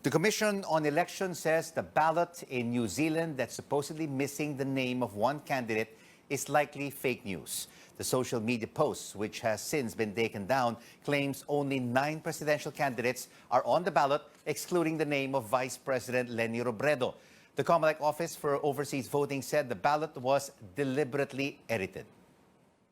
The Commission on Elections says the ballot in New Zealand that's supposedly missing the name of one candidate is likely fake news. The social media post, which has since been taken down, claims only 9 presidential candidates are on the ballot, excluding the name of Vice President Leni Robredo. The Comelec Office for Overseas Voting said the ballot was deliberately edited.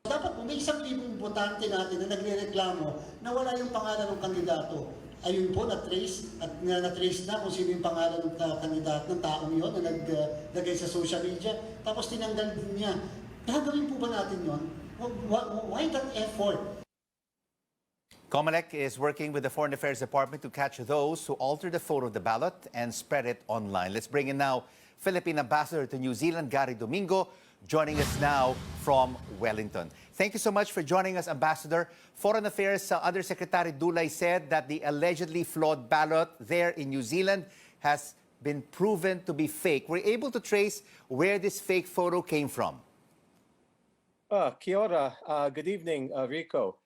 Dapat kung may 1,000 botante natin na nagrereklamo na wala yung pangalan ng kandidato, ayun po na-trace at na-trace na kung sino yung pangalan ng kandidato ng taong yon na naglagay sa social media, tapos tinanggal din niya. Gagawin po ba natin yon? Why that effort? Comelec is working with the Foreign Affairs Department to catch those who alter the photo of the ballot and spread it online. Let's bring in now Philippine Ambassador to New Zealand, Gary Domingo, joining us now from Wellington. Thank you so much for joining us, Ambassador. Foreign Affairs Undersecretary Dulay said that the allegedly flawed ballot there in New Zealand has been proven to be fake. We're able to trace where this fake photo came from. Kia ora. Good evening, Rico.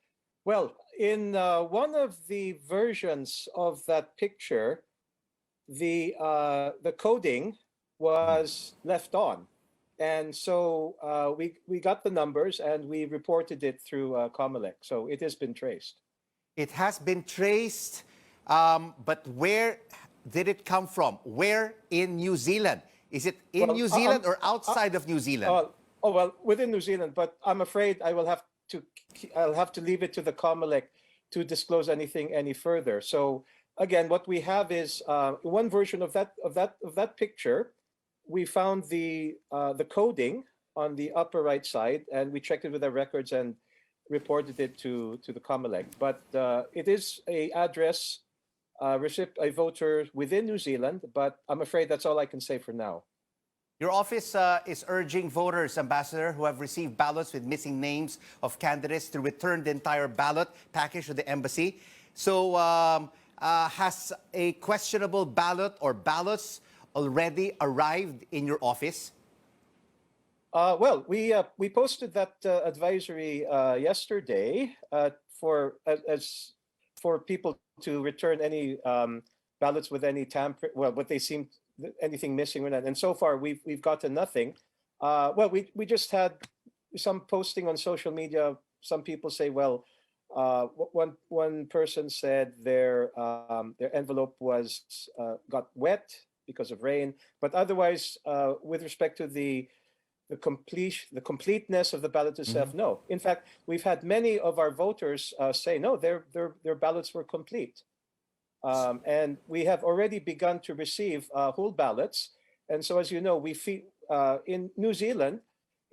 Well, in one of the versions of that picture, the coding was left on. And so we got the numbers and we reported it through Comelec. So it has been traced. It has been traced, but where did it come from? Where in New Zealand? Is it in New Zealand or outside of New Zealand? Well, within New Zealand, but I'm afraid I'll have to leave it to the Comelec to disclose anything any further. So again, what we have is one version of that picture. We found the coding on the upper right side, and we checked it with our records and reported it to the Comelec. But it is a address, a voter within New Zealand, but I'm afraid that's all I can say for now. Your office is urging voters, Ambassador, who have received ballots with missing names of candidates to return the entire ballot package to the embassy. So has a questionable ballot or ballots already arrived in your office? Well, we posted that advisory yesterday for people to return any ballots with any what they seem anything missing or not. And so far we've gotten nothing. Well, we just had some posting on social media. Some people say, well, one person said their envelope was got wet because of rain, but otherwise, with respect to the completeness of the ballot itself, no. In fact, we've had many of our voters say no, their ballots were complete, and we have already begun to receive whole ballots. And so, as you know, we in New Zealand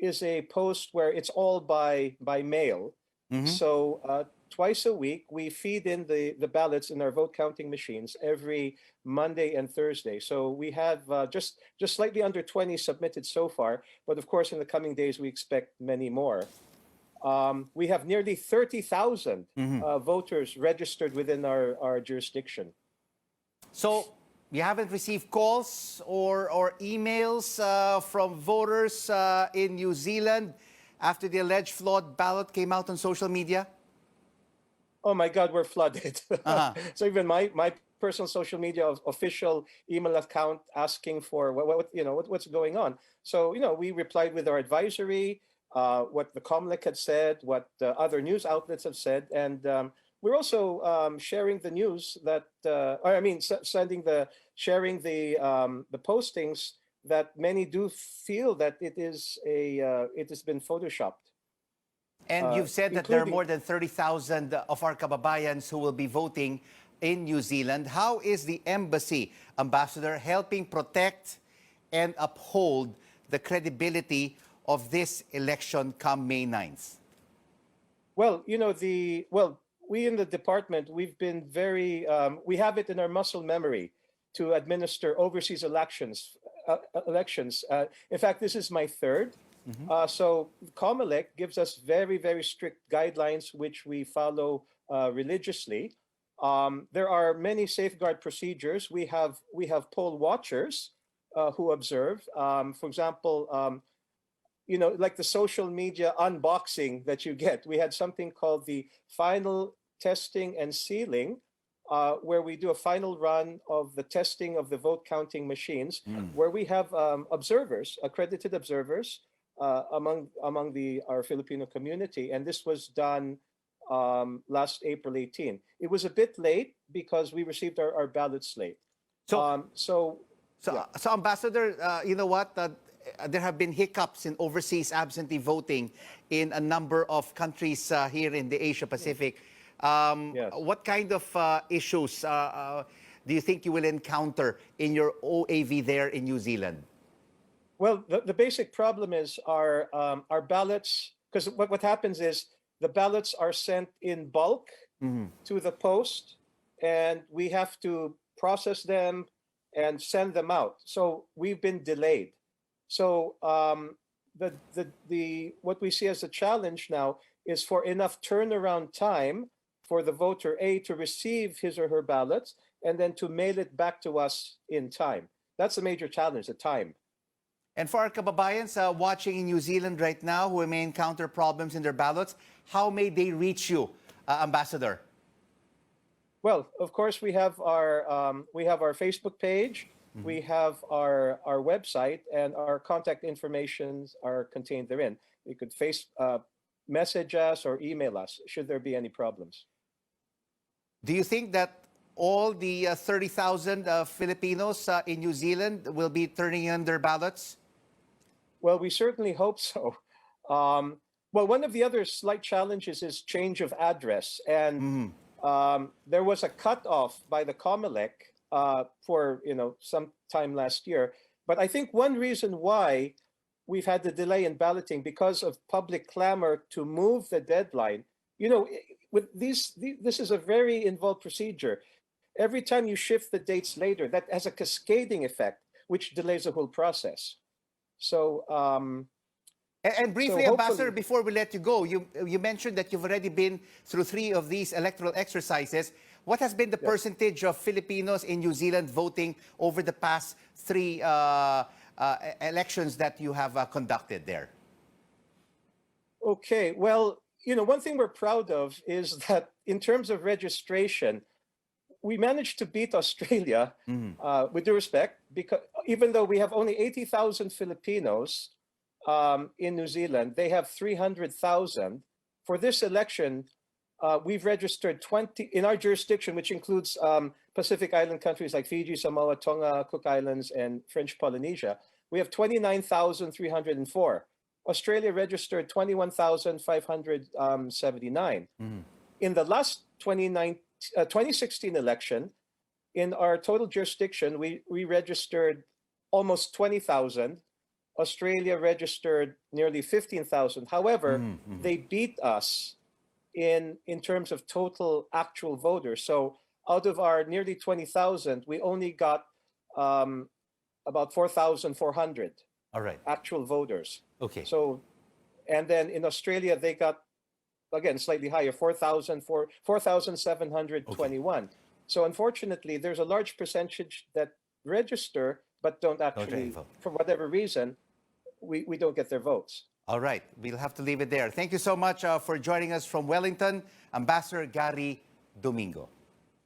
is a post where it's all by mail. So twice a week, we feed in the ballots in our vote counting machines every Monday and Thursday. So we have just slightly under 20 submitted so far. But of course, in the coming days, we expect many more. We have nearly 30,000 voters registered within our jurisdiction. So you haven't received calls or emails from voters in New Zealand after the alleged flawed ballot came out on social media? Oh my God, we're flooded. So even my personal social media official email account asking for what's going on. So we replied with our advisory, what the Comelec had said, what other news outlets have said, and we're also sharing the news that sharing the postings that many do feel that it has been photoshopped. And you've said that there are more than 30,000 of our kababayans who will be voting in New Zealand. How is the embassy, Ambassador, helping protect and uphold the credibility of this election come May 9th? Well, we in the department, we've been very, we have it in our muscle memory to administer overseas elections. In fact, this is my third. So Comelec gives us very, very strict guidelines, which we follow religiously. There are many safeguard procedures. We have poll watchers who observe. For example, like the social media unboxing that you get. We had something called the final testing and sealing where we do a final run of the testing of the vote counting machines, where we have observers, accredited observers, among our Filipino community, and this was done last April 18. It was a bit late because we received our ballots late. So, So Ambassador, you know what? There have been hiccups in overseas absentee voting in a number of countries here in the Asia Pacific. Yes. What kind of issues do you think you will encounter in your OAV there in New Zealand? Well, the basic problem is our ballots, because what happens is the ballots are sent in bulk to the post, and we have to process them and send them out. So we've been delayed. So what we see as a challenge now is for enough turnaround time for the voter A to receive his or her ballots and then to mail it back to us in time. That's a major challenge, the time. And for our kababayans watching in New Zealand right now who may encounter problems in their ballots, how may they reach you, Ambassador? Well, of course, we have our Facebook page, we have our website, and our contact information are contained therein. You could message us or email us should there be any problems. Do you think that all the 30,000 Filipinos in New Zealand will be turning in their ballots? Well, we certainly hope so. Well, one of the other slight challenges is change of address, and there was a cutoff by the Comelec for some time last year. But I think one reason why we've had the delay in balloting because of public clamor to move the deadline. With this is a very involved procedure. Every time you shift the dates later, that has a cascading effect, which delays the whole process. So, and briefly, so Ambassador, before we let you go, you mentioned that you've already been through 3 of these electoral exercises. What has been the percentage of Filipinos in New Zealand voting over the past 3 elections that you have conducted there? Okay, well, one thing we're proud of is that in terms of registration, we managed to beat Australia, with due respect, because even though we have only 80,000 Filipinos in New Zealand, they have 300,000. For this election, we've registered 20 in our jurisdiction, which includes Pacific Island countries like Fiji, Samoa, Tonga, Cook Islands, and French Polynesia. We have 29,304. Australia registered 21,579. In the last 2016 election, in our total jurisdiction, we registered almost 20,000. Australia registered nearly 15,000. However, they beat us in terms of total actual voters. So out of our nearly 20,000, we only got about 4,400 actual voters. Okay. So, and then in Australia, they got, again, slightly higher, 4,721. Okay. So unfortunately, there's a large percentage that register but don't actually, for whatever reason, we don't get their votes. All right. We'll have to leave it there. Thank you so much for joining us from Wellington, Ambassador Gary Domingo.